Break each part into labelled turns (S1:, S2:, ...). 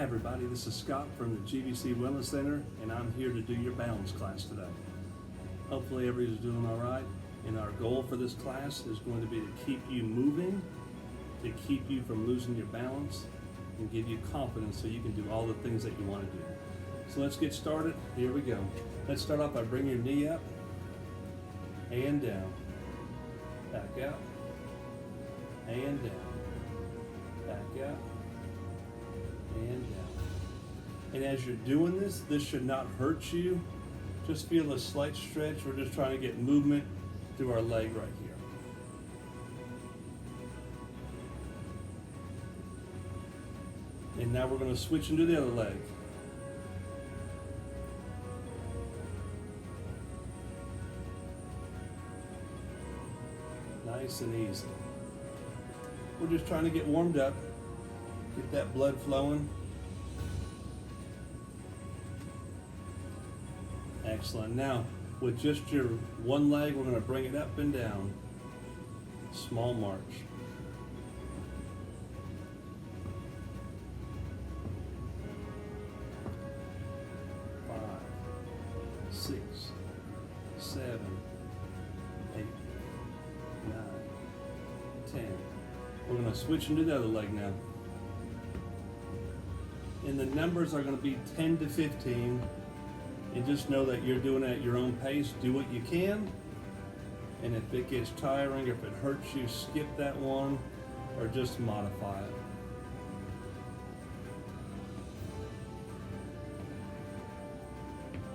S1: everybody, this is Scott from the GBC Wellness Center, and I'm here to do your balance class today. Hopefully everybody's doing all right, and our goal for this class is going to be to keep you moving, to keep you from losing your balance, and give you confidence so you can do all the things that you want to do. So let's get started. Here we go. Let's start off by bringing your knee up and down, back out, and down, back out, and down. And as you're doing this should not hurt you. Just feel a slight stretch. We're just trying to get movement through our leg right here. And now we're going to switch into the other leg. Nice and easy. We're just trying to get warmed up, get that blood flowing. Excellent. Now, with just your one leg, we're going to bring it up and down. Small march. 5, 6, 7, 8, 9, 10. We're going to switch into the other leg now. And the numbers are going to be 10 to 15. And just know that you're doing it at your own pace. Do what you can. And if it gets tiring, if it hurts you, skip that one or just modify it.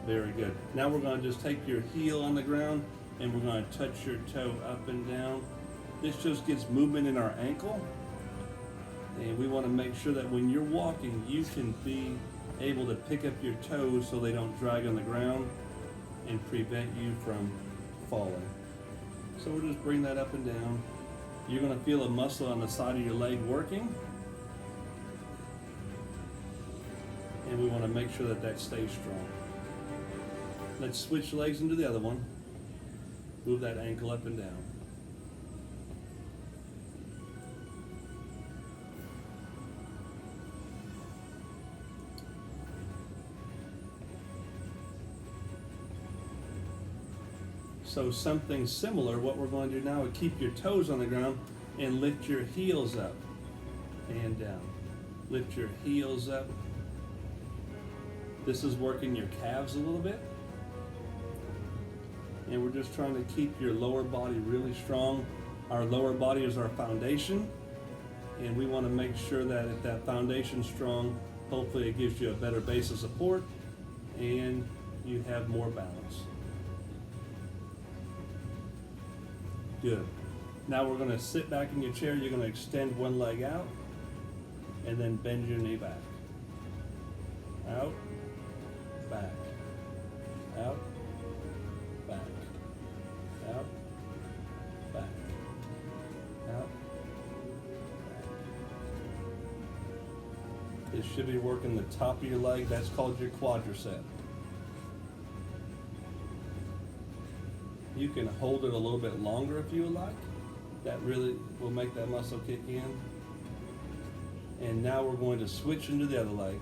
S1: Very good. Now we're going to just take your heel on the ground and we're going to touch your toe up and down. This just gets movement in our ankle. And we want to make sure that when you're walking, you can be able to pick up your toes so they don't drag on the ground and prevent you from falling. So we'll just bring that up and down. You're going to feel a muscle on the side of your leg working. And we want to make sure that that stays strong. Let's switch legs into the other one. Move that ankle up and down. So something similar, what we're going to do now is keep your toes on the ground and lift your heels up and down. Lift your heels up. This is working your calves a little bit. And we're just trying to keep your lower body really strong. Our lower body is our foundation. And we want to make sure that if that foundation's strong, hopefully it gives you a better base of support and you have more balance. Good. Now we're going to sit back in your chair. You're going to extend one leg out and then bend your knee back. Out, back, out, back, out, back, out, back. This should be working the top of your leg. That's called your quadricep. You can hold it a little bit longer if you would like. That really will make that muscle kick in. And now we're going to switch into the other leg.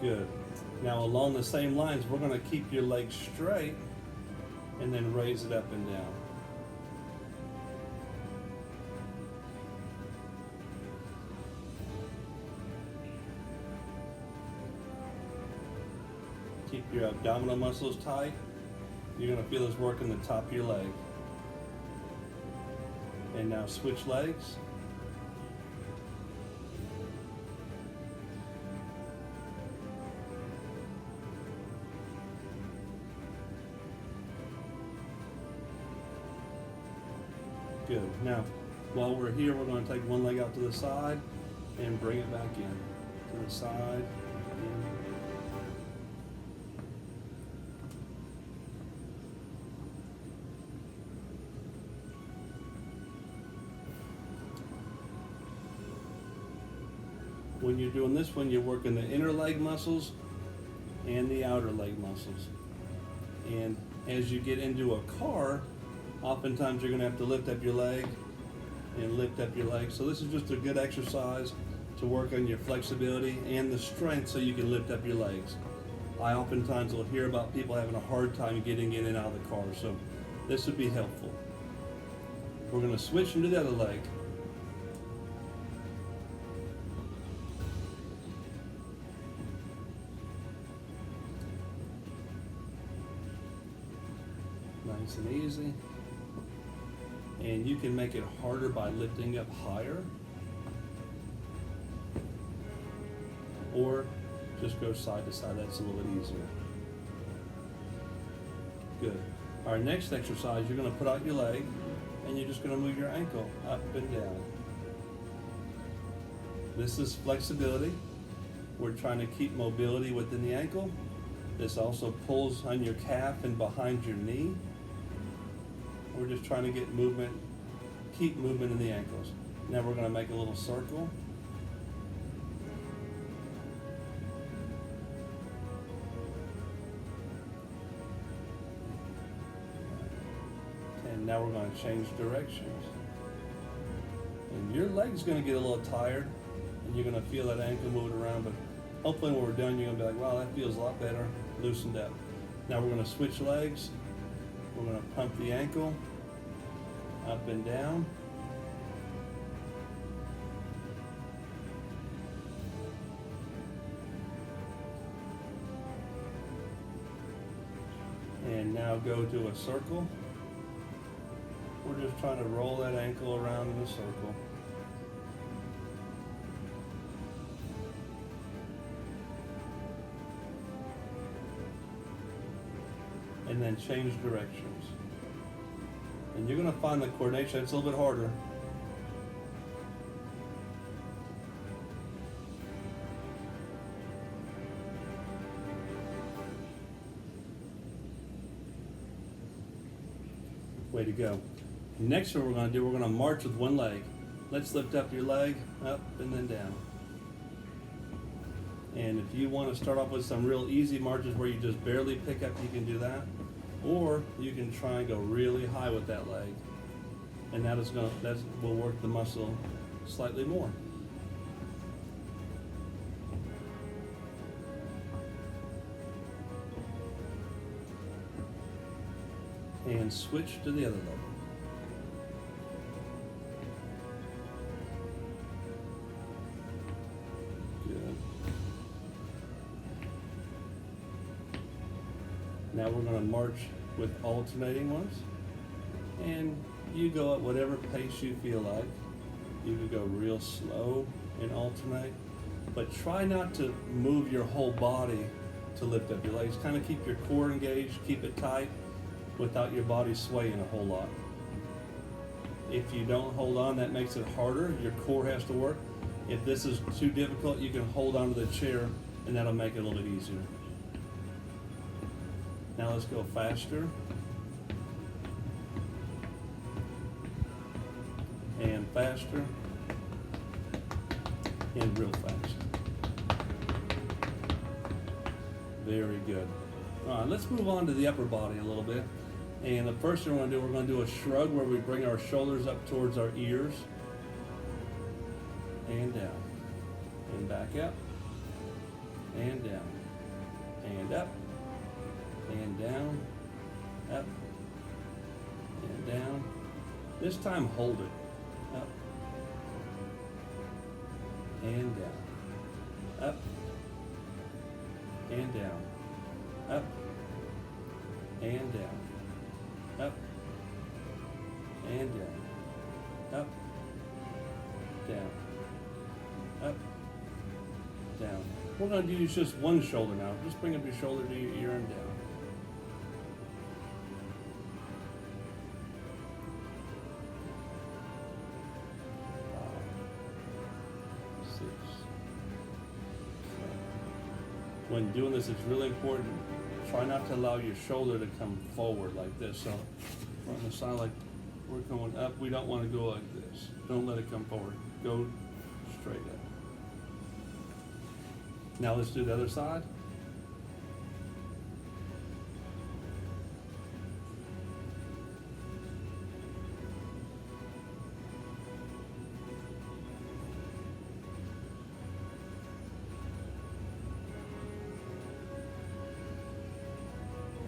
S1: Good. Now along the same lines, we're going to keep your legs straight and then raise it up and down. Keep your abdominal muscles tight. You're going to feel this work in the top of your leg. And now switch legs. Good. Now, while we're here, we're going to take one leg out to the side and bring it back in. To the side. when you're doing this one, you're working the inner leg muscles and the outer leg muscles. And as you get into a car, oftentimes you're going to have to lift up your leg and lift up your leg. So this is just a good exercise to work on your flexibility and the strength so you can lift up your legs. I oftentimes will hear about people having a hard time getting in and out of the car, so this would be helpful. We're going to switch into the other leg. Nice and easy. And you can make it harder by lifting up higher, or just go side to side. That's a little bit easier. Good. Our next exercise, you're going to put out your leg and you're just going to move your ankle up and down. This is flexibility. We're trying to keep mobility within the ankle. This also pulls on your calf and behind your knee. We're just trying to get movement, keep movement in the ankles. Now we're going to make a little circle. And now we're going to change directions. And your leg's going to get a little tired, and you're going to feel that ankle moving around, but hopefully when we're done, you're going to be like, wow, that feels a lot better, loosened up. Now we're going to switch legs. We're going to pump the ankle up and down. And now go to a circle. We're just trying to roll that ankle around in a circle. And then change directions. And you're going to find the coordination, it's a little bit harder. Way to go. Next one we're going to do, we're going to march with one leg. Let's lift up your leg, up and then down. And if you want to start off with some real easy marches where you just barely pick up, you can do that. Or you can try and go really high with that leg. And that will work the muscle slightly more. And switch to the other leg. Good. Now we're going to march with alternating ones. And you go at whatever pace you feel like. You can go real slow and alternate. But try not to move your whole body to lift up your legs. Kind of keep your core engaged, keep it tight, without your body swaying a whole lot. If you don't hold on, that makes it harder. Your core has to work. If this is too difficult, you can hold on to the chair and that'll make it a little bit easier. Now let's go faster. And faster. And real fast. Very good. All right, let's move on to the upper body a little bit. And the first thing we're going to do a shrug where we bring our shoulders up towards our ears. And down. And back up. And down. And up. And down. Up. And down. This time hold it. Up. And down. Up. And down. Up. And down. Up and down, up, down, up, down. We're going to use just one shoulder now. Just bring up your shoulder to your ear and down. 5, 6, 7. When doing this, it's really important. Try not to allow your shoulder to come forward like this. So on the side, like we're going up, we don't want to go like this. Don't let it come forward. Go straight up. Now let's do the other side.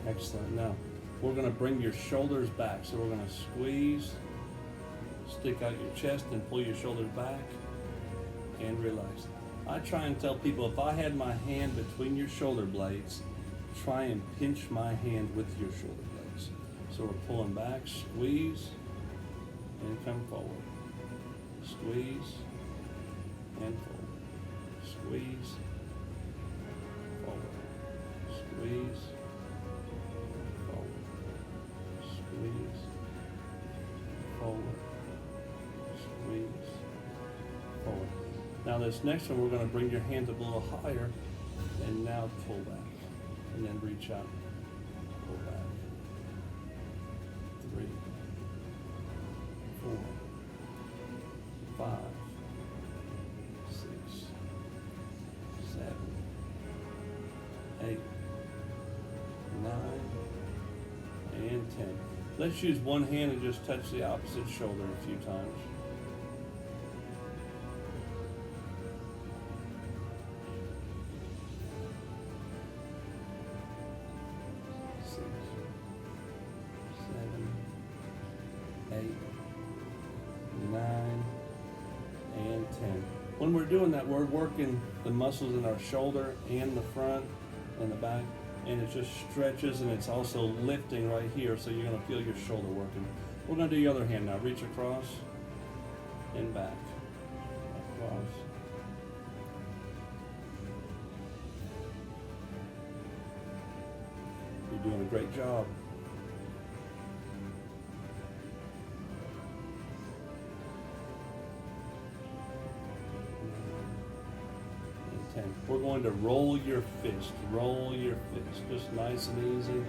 S1: Excellent. Now, we're going to bring your shoulders back. So we're going to squeeze, stick out your chest, and pull your shoulders back, and relax. I try and tell people, if I had my hand between your shoulder blades, try and pinch my hand with your shoulder blades. So we're pulling back, squeeze, and come forward. Squeeze, and forward. Squeeze, forward. Squeeze, squeeze, forward, squeeze, forward. Now this next one, we're going to bring your hands up a little higher, and now pull back, and then reach out, pull back. 3, 4, 5, 6, 7, 8, 9, and 10. Let's use one hand and just touch the opposite shoulder a few times. Six, 7, 8, 9, and 10. When we're doing that, we're working the muscles in our shoulder and the front and the back. And it just stretches, and it's also lifting right here, so you're going to feel your shoulder working. We're going to do your other hand now. Reach across and back. Across. You're doing a great job. We're going to roll your fist, just nice and easy.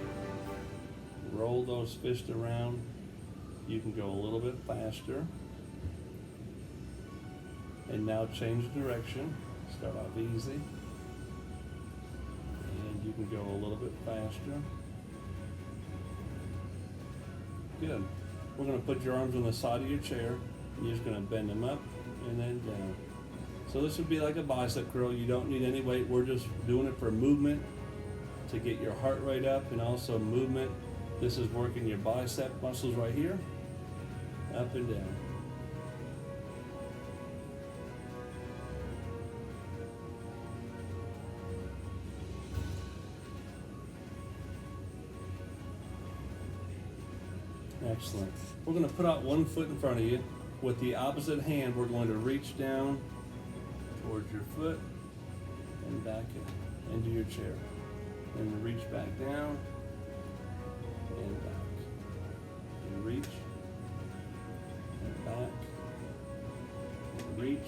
S1: Roll those fists around. You can go a little bit faster. And now change direction. Start off easy. And you can go a little bit faster. Good. We're going to put your arms on the side of your chair. And you're just going to bend them up and then down. So this would be like a bicep curl. You don't need any weight. We're just doing it for movement, to get your heart rate up, and also movement. This is working your bicep muscles right here, up and down. Excellent. We're going to put out one foot in front of you. With the opposite hand, we're going to reach down towards your foot and back into your chair. And reach back down and back. And reach and back. And reach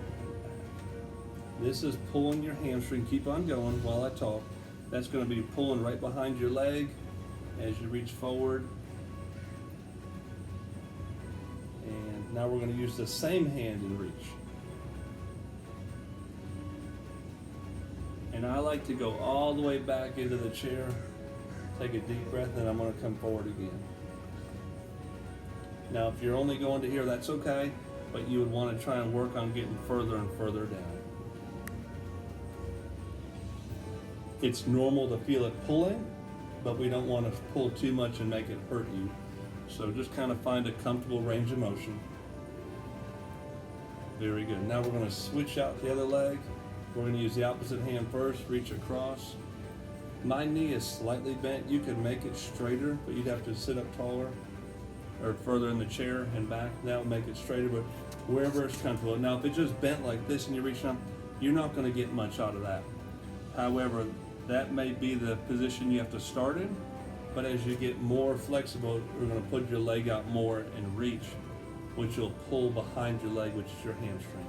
S1: and back. This is pulling your hamstring. Keep on going while I talk. That's going to be pulling right behind your leg as you reach forward. And now we're going to use the same hand and reach. And I like to go all the way back into the chair, take a deep breath, and I'm going to come forward again. Now, if you're only going to here, that's okay, but you would want to try and work on getting further and further down. It's normal to feel it pulling, but we don't want to pull too much and make it hurt you. So just kind of find a comfortable range of motion. Very good. Now we're going to switch out the other leg. We're going to use the opposite hand first, reach across. My knee is slightly bent. You could make it straighter, but you'd have to sit up taller or further in the chair and back. That will make it straighter, but wherever it's comfortable. Now, if it's just bent like this and you're reaching up, you're not going to get much out of that. However, that may be the position you have to start in, but as you get more flexible, we're going to put your leg out more and reach, which will pull behind your leg, which is your hamstring.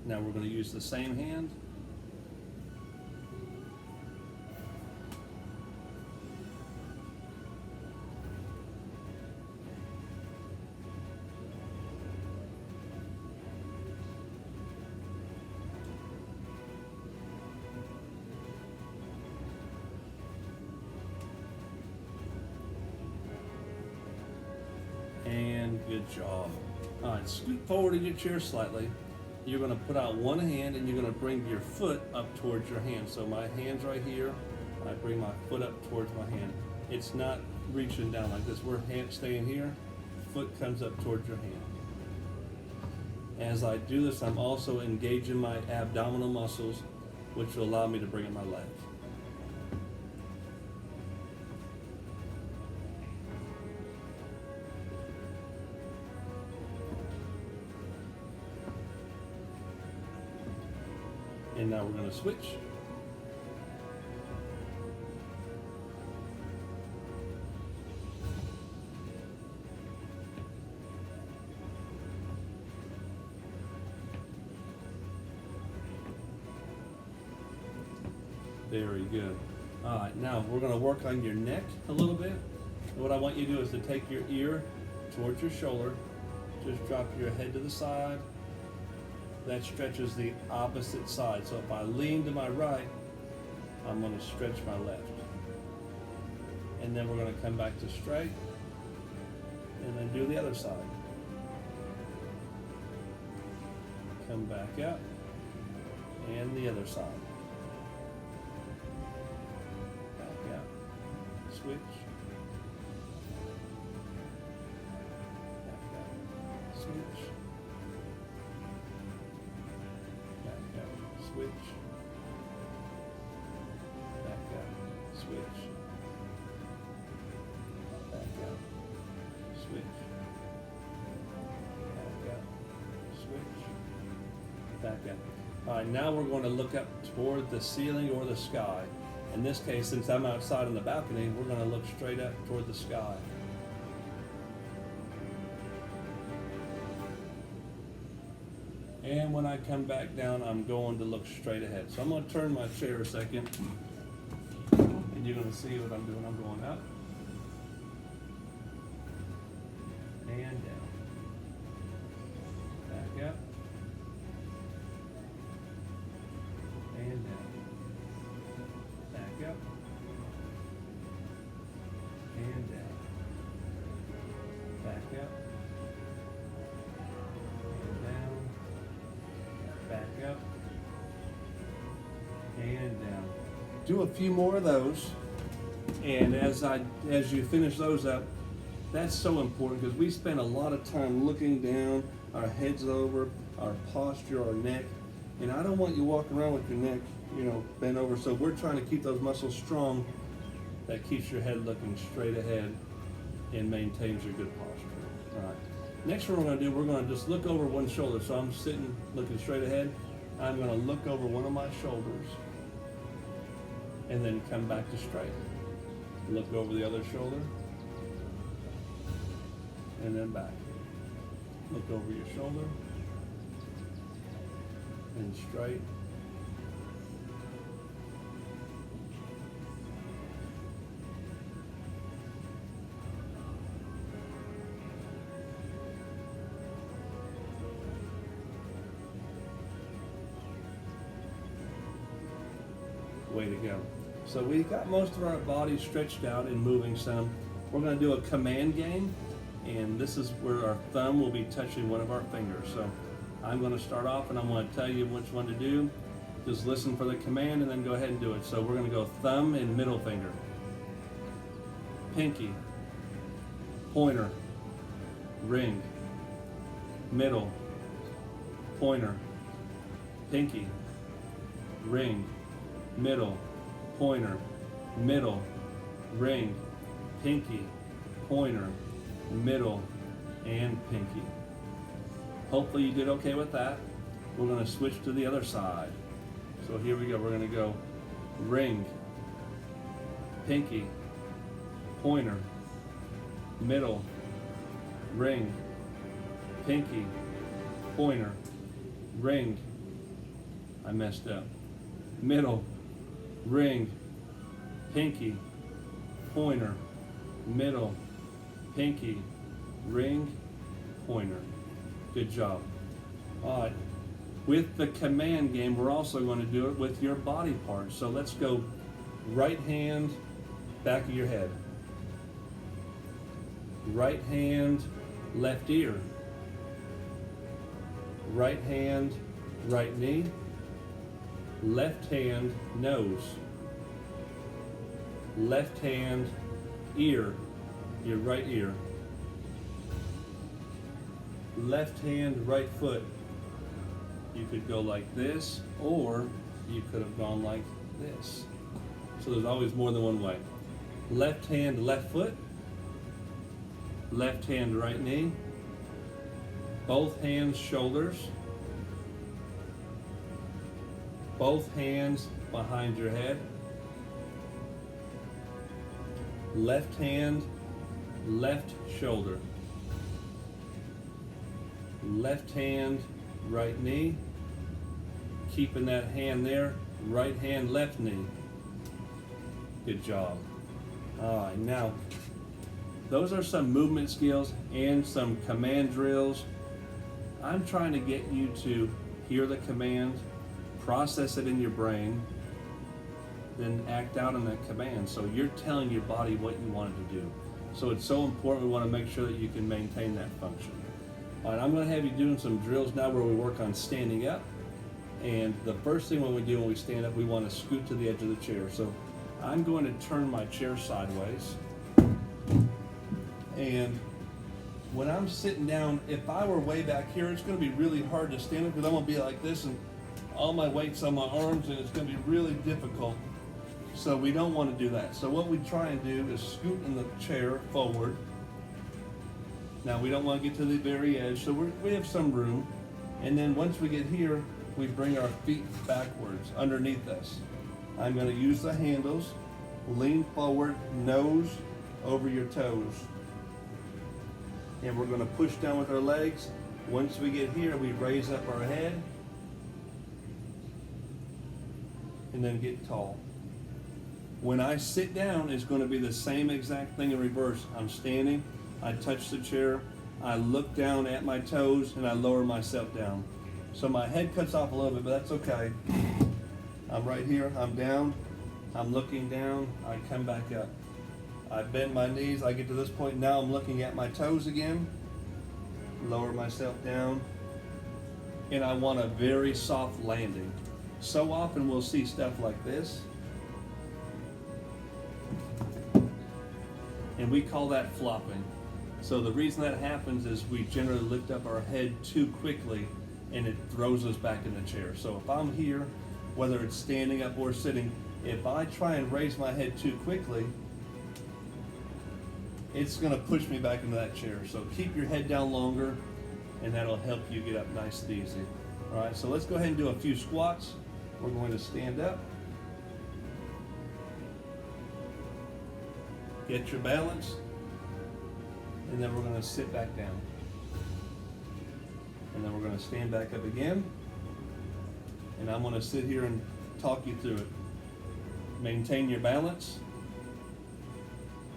S1: Now we're going to use the same hand. Good job. All right, scoot forward in your chair slightly. You're going to put out one hand and you're going to bring your foot up towards your hand. So my hand's right here. I bring my foot up towards my hand. It's not reaching down like this. We're hand staying here. Foot comes up towards your hand. As I do this, I'm also engaging my abdominal muscles, which will allow me to bring in my legs. And now we're going to switch. Very good. All right, now we're going to work on your neck a little bit. And what I want you to do is to take your ear towards your shoulder. Just drop your head to the side. That stretches the opposite side. So if I lean to my right, I'm going to stretch my left. And then we're going to come back to straight and then do the other side. Come back up and the other side. Back out. Switch. Back out. Switch. Switch, back out, switch, back out, switch, back out, switch, back out. All right, now we're going to look up toward the ceiling or the sky. In this case, since I'm outside on the balcony, we're going to look straight up toward the sky. And when I come back down, I'm going to look straight ahead. So I'm going to turn my chair a second, and you're going to see what I'm doing. I'm going up and down, back up and down, back up and down, back up. Back up and down. Do a few more of those, and as you finish those up, that's so important because we spend a lot of time looking down, our heads over, our posture, our neck, and I don't want you walking around with your neck, bent over. So we're trying to keep those muscles strong. That keeps your head looking straight ahead and maintains your good posture. All right. Next what we're going to do, we're going to just look over one shoulder. So I'm sitting looking straight ahead. I'm going to look over one of my shoulders and then come back to straight. Look over the other shoulder and then back. Look over your shoulder and straight. Way to go. So we got most of our body stretched out and moving some. We're going to do a command game, and this is where our thumb will be touching one of our fingers. So I'm going to start off and I'm going to tell you which one to do. Just listen for the command and then go ahead and do it. So we're going to go thumb and middle finger, pinky, pointer, ring, middle, pointer, pinky, ring, middle, pointer, middle, ring, pinky, pointer, middle, and pinky. Hopefully you did okay with that. We're going to switch to the other side. So here we go. We're going to go ring, pinky, pointer, middle, ring, pinky, pointer, ring. I messed up. Middle, ring, pinky, pointer, middle, pinky, ring, pointer. Good job. All right. With the command game, we're also going to do it with your body parts. So let's go right hand, back of your head. Right hand, left ear. Right hand, right knee. Left hand, nose. Left hand, ear, your right ear. Left hand, right foot. You could go like this, or you could have gone like this. So there's always more than one way. Left hand, left foot. Left hand, right knee. Both hands, shoulders. Both hands behind your head. Left hand, left shoulder. Left hand, right knee. Keeping that hand there. Right hand, left knee. Good job. All right, now, those are some movement skills and some command drills. I'm trying to get you to hear the command, process it in your brain, then act out on that command. So you're telling your body what you want it to do. So it's so important, we want to make sure that you can maintain that function. All right, I'm going to have you doing some drills now where we work on standing up. And the first thing when we stand up, we want to scoot to the edge of the chair. So I'm going to turn my chair sideways. And when I'm sitting down, if I were way back here, it's going to be really hard to stand up because I'm going to be like this and all my weight's on my arms, and it's going to be really difficult. So we don't want to do that. So what we try and do is scoot in the chair forward. Now we don't want to get to the very edge, so we have some room. And then once we get here, we bring our feet backwards underneath us. I'm going to use the handles, lean forward, nose over your toes. And we're going to push down with our legs. Once we get here, we raise up our head and then get tall. When I sit down, it's going to be the same exact thing in reverse. I'm standing, I touch the chair, I look down at my toes, and I lower myself down. So my head cuts off a little bit, but that's okay. I'm right here, I'm down, I'm looking down, I come back up. I bend my knees, I get to this point, now I'm looking at my toes again, lower myself down, and I want a very soft landing. So often we'll see stuff like this, and we call that flopping. So the reason that happens is we generally lift up our head too quickly, and it throws us back in the chair. So if I'm here, whether it's standing up or sitting, if I try and raise my head too quickly, it's going to push me back into that chair. So keep your head down longer, and that'll help you get up nice and easy. All right, so let's go ahead and do a few squats. We're going to stand up. Get your balance, and then we're going to sit back down. And then we're going to stand back up again. And I'm going to sit here and talk you through it. Maintain your balance,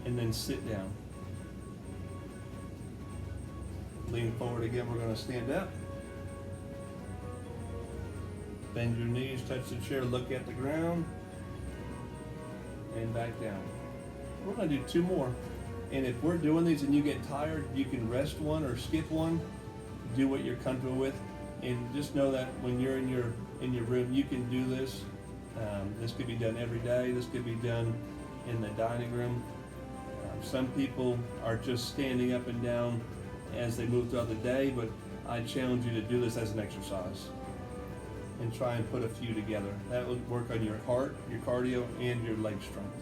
S1: and then sit down. Lean forward again, we're going to stand up. Bend your knees, touch the chair, look at the ground, and back down. We're going to do two more. And if we're doing these and you get tired, you can rest one or skip one. Do what you're comfortable with. And just know that when you're in your room, you can do this. This could be done every day. This could be done in the dining room. Some people are just standing up and down as they move throughout the day, but I challenge you to do this as an exercise and try and put a few together. That will work on your heart, your cardio, and your leg strength.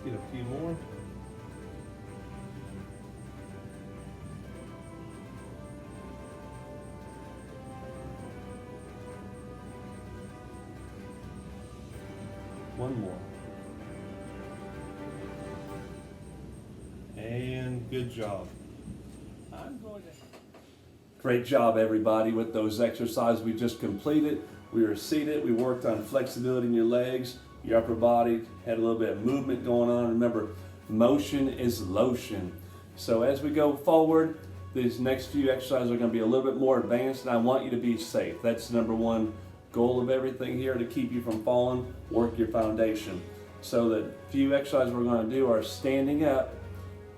S1: Get a few more. One more. And good job. Great job, everybody, with those exercises we just completed. We were seated. We worked on flexibility in your legs, your upper body, had a little bit of movement going on. Remember, motion is lotion. So as we go forward, these next few exercises are going to be a little bit more advanced, and I want you to be safe. That's number one Goal of everything here to keep you from falling, work your foundation. So the few exercises we're going to do are standing up,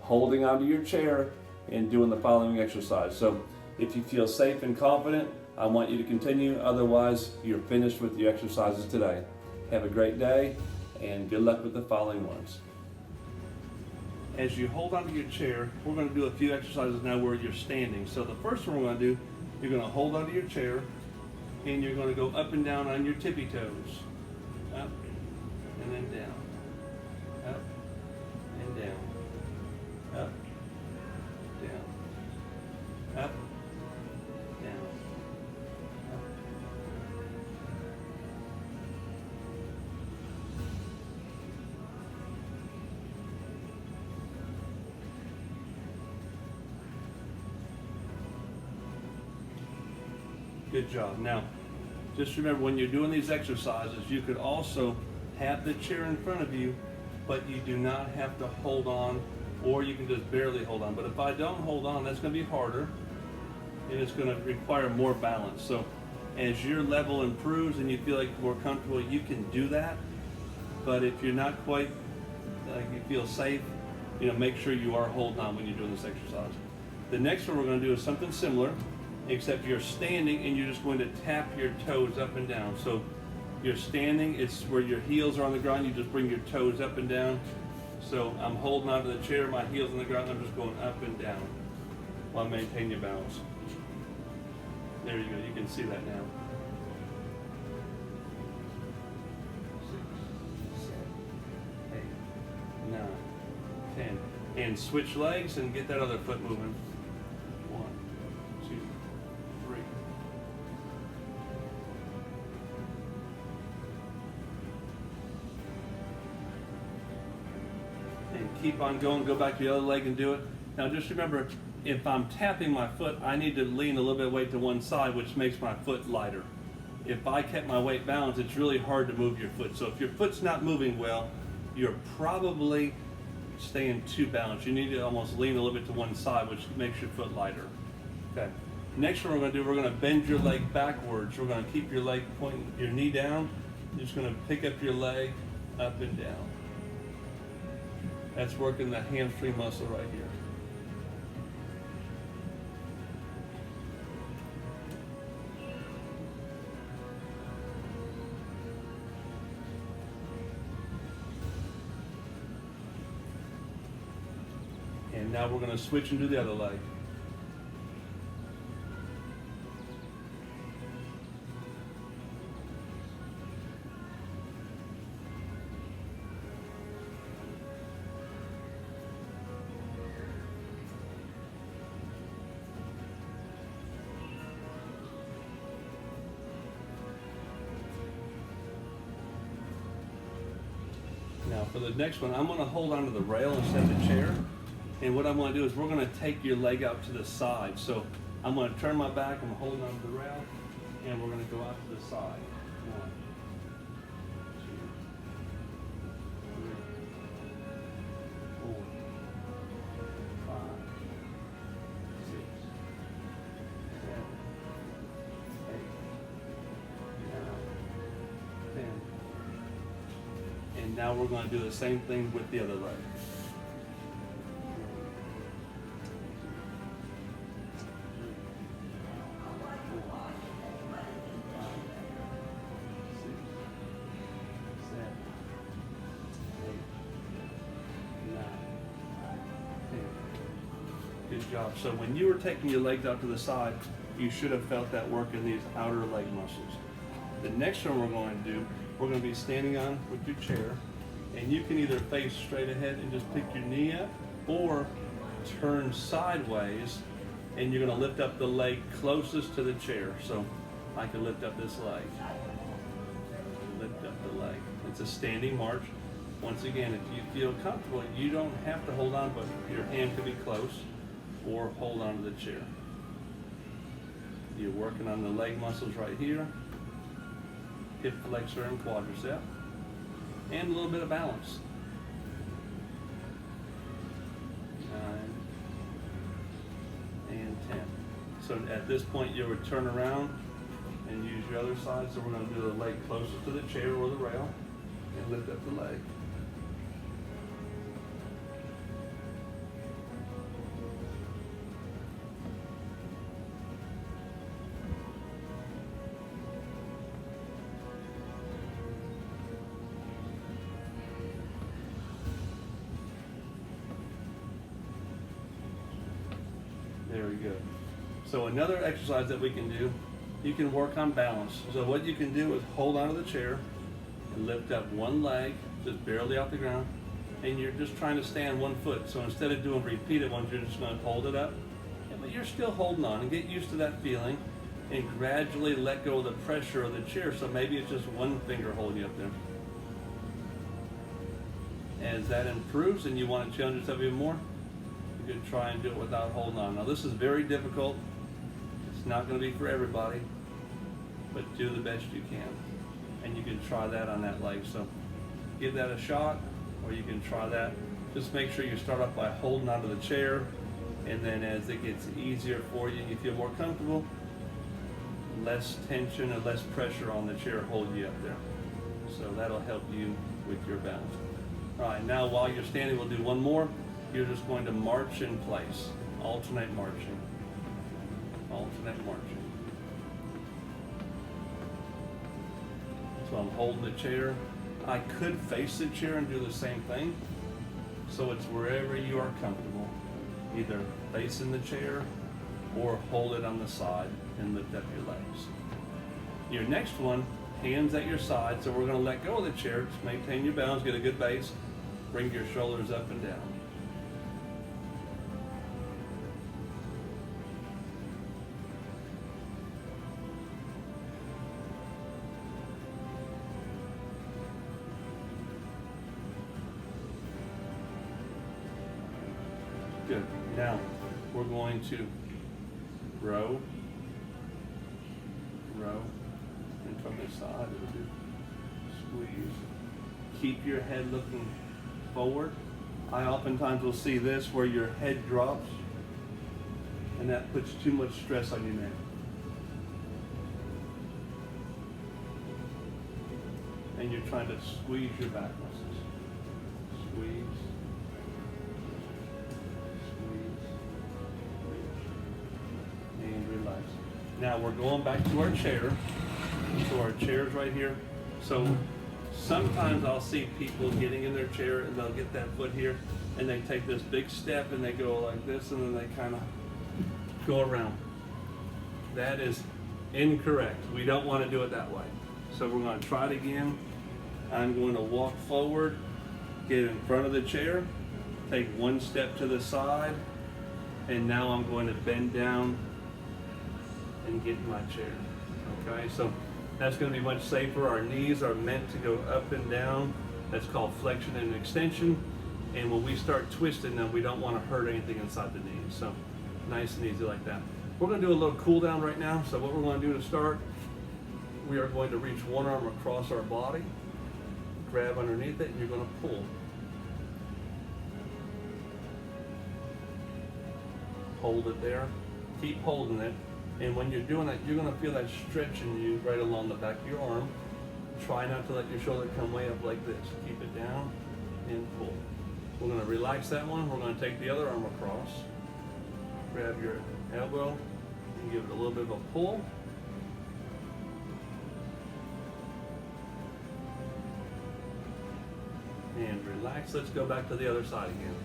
S1: holding onto your chair, and doing the following exercise. So if you feel safe and confident, I want you to continue. Otherwise, you're finished with your exercises today. Have a great day, and good luck with the following ones. As you hold onto your chair, we're going to do a few exercises now where you're standing. So the first one we're going to do, you're going to hold onto your chair, and you're going to go up and down on your tippy toes. Up and then down. Up and down. Up, down. Up, down. Up. Good job. Now, just remember when you're doing these exercises, you could also have the chair in front of you, but you do not have to hold on, or you can just barely hold on. But if I don't hold on, that's going to be harder, and it's going to require more balance. So as your level improves and you feel like more comfortable, you can do that. But if you're not quite, like you feel safe, make sure you are holding on when you're doing this exercise. The next one we're going to do is something similar, except you're standing and you're just going to tap your toes up and down. So you're standing, it's where your heels are on the ground, you just bring your toes up and down. So I'm holding onto the chair, my heels on the ground, I'm just going up and down while maintaining your balance. There you go, you can see that now. 6, 7, 8, 9, 10. And switch legs and get that other foot moving. 1, 2, 3. And keep on going, go back to the other leg and do it. Now just remember, if I'm tapping my foot, I need to lean a little bit of weight to one side, which makes my foot lighter. If I kept my weight balanced, it's really hard to move your foot. So if your foot's not moving well, you're probably staying too balanced. You need to almost lean a little bit to one side, which makes your foot lighter. Okay. Next one we're going to do, we're going to bend your leg backwards. We're going to keep your leg pointing, your knee down. You're just going to pick up your leg up and down. That's working the hamstring muscle right here. And now we're going to switch and do the other leg. Now for the next one, I'm going to hold onto the rail instead of the chair. And what I'm going to do is we're going to take your leg out to the side. So I'm going to turn my back, I'm holding onto the rail, and we're going to go out to the side. 1, 2, 3, 4, 5, 6, 7, 8, 9, 10. And now we're going to do the same thing with the other leg. Good job. So when you were taking your legs out to the side, you should have felt that work in these outer leg muscles. The next one we're going to do, we're going to be standing on with your chair, and you can either face straight ahead and just pick your knee up, or turn sideways, and you're going to lift up the leg closest to the chair. So I can lift up this leg. Lift up the leg. It's a standing march. Once again, if you feel comfortable, you don't have to hold on, but your hand could be close, or hold on to the chair. You're working on the leg muscles right here, hip flexor and quadricep, and a little bit of balance. 9 and 10. So at this point, you would turn around and use your other side. So we're going to do the leg closest to the chair or the rail and lift up the leg. Very good. So another exercise that we can do, you can work on balance. So what you can do is hold onto the chair and lift up one leg, just barely off the ground, and you're just trying to stand 1 foot. So instead of doing repeated ones, you're just going to hold it up. But you're still holding on, and get used to that feeling and gradually let go of the pressure of the chair. So maybe it's just one finger holding you up there. As that improves and you want to challenge yourself even more, you can try and do it without holding on. Now this is very difficult. It's not going to be for everybody, but do the best you can. And you can try that on that leg. So give that a shot, or you can try that. Just make sure you start off by holding onto the chair, and then as it gets easier for you and you feel more comfortable, less tension and less pressure on the chair holding you up there. So that'll help you with your balance. All right, now while you're standing, we'll do one more. You're just going to march in place, alternate marching, alternate marching. So I'm holding the chair. I could face the chair and do the same thing. So it's wherever you are comfortable, either facing the chair or hold it on the side and lift up your legs. Your next one, hands at your side. So we're going to let go of the chair. Just maintain your balance, get a good base. Bring your shoulders up and down. Good. Now we're going to row, and from this side we'll do squeeze. Keep your head looking forward. I oftentimes will see this where your head drops, and that puts too much stress on your neck. And you're trying to squeeze your back muscles. Squeeze. And relax. Now we're going back to our chair. So our chair's right here. So sometimes I'll see people getting in their chair and they'll get that foot here and they take this big step and they go like this and then they kind of go around. That is incorrect. We don't want to do it that way. So we're going to try it again. I'm going to walk forward, get in front of the chair, take one step to the side, and now I'm going to bend down and get in my chair. Okay, so that's going to be much safer. Our knees are meant to go up and down. That's called flexion and extension. And when we start twisting them, we don't want to hurt anything inside the knees. So nice and easy like that. We're going to do a little cool down right now. So what we're going to do to start, we are going to reach one arm across our body, grab underneath it, and you're going to pull. Hold it there. Keep holding it. And when you're doing that, you're going to feel that stretch in you right along the back of your arm. Try not to let your shoulder come way up like this. Keep it down and pull. We're going to relax that one. We're going to take the other arm across. Grab your elbow and give it a little bit of a pull. And relax. Let's go back to the other side again.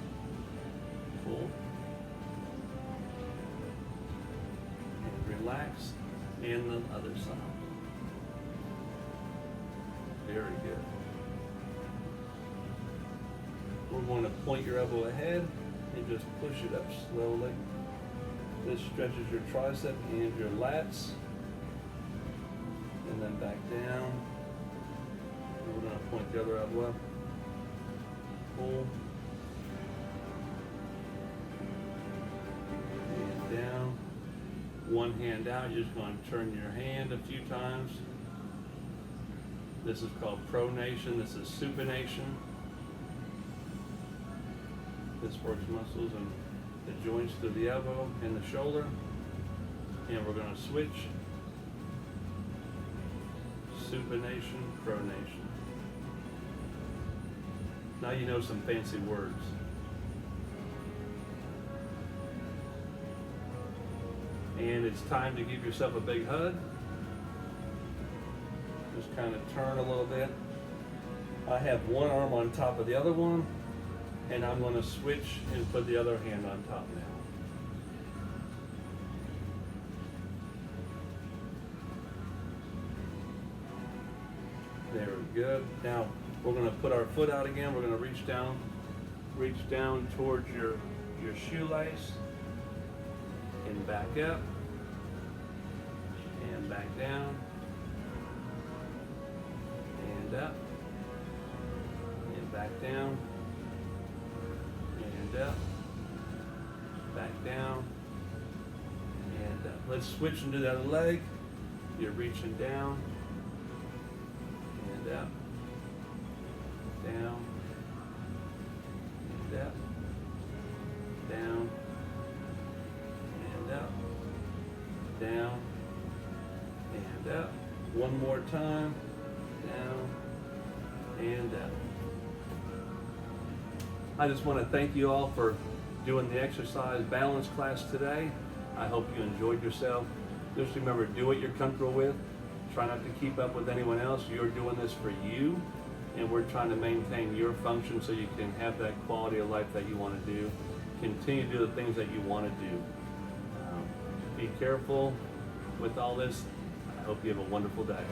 S1: Pull. Relax, and the other side. Very good. We're going to point your elbow ahead and just push it up slowly. This stretches your tricep and your lats. And then back down. And we're going to point the other elbow up. Pull. And down. One hand out, you're just going to turn your hand a few times. This is called pronation. This is supination. This works muscles and the joints through the elbow and the shoulder. And we're going to switch. supination, pronation. Now you know some fancy words. And it's time to give yourself a big hug. Just kind of turn a little bit. I have one arm on top of the other one, and I'm going to switch and put the other hand on top now. There we go. Now we're going to put our foot out again. We're going to reach down towards your shoelace, and back up, and back down, and up, and back down, and up, back down, and up. Let's switch into the other leg. You're reaching down, and up, down, and up, down, and up, down, and up. One more time, down, and up. I just want to thank you all for doing the exercise balance class today. I hope you enjoyed yourself. Just remember, do what you're comfortable with. Try not to keep up with anyone else. You're doing this for you, and we're trying to maintain your function so you can have that quality of life that you want to do. Continue to do the things that you want to do. Be careful with all this. I hope you have a wonderful day.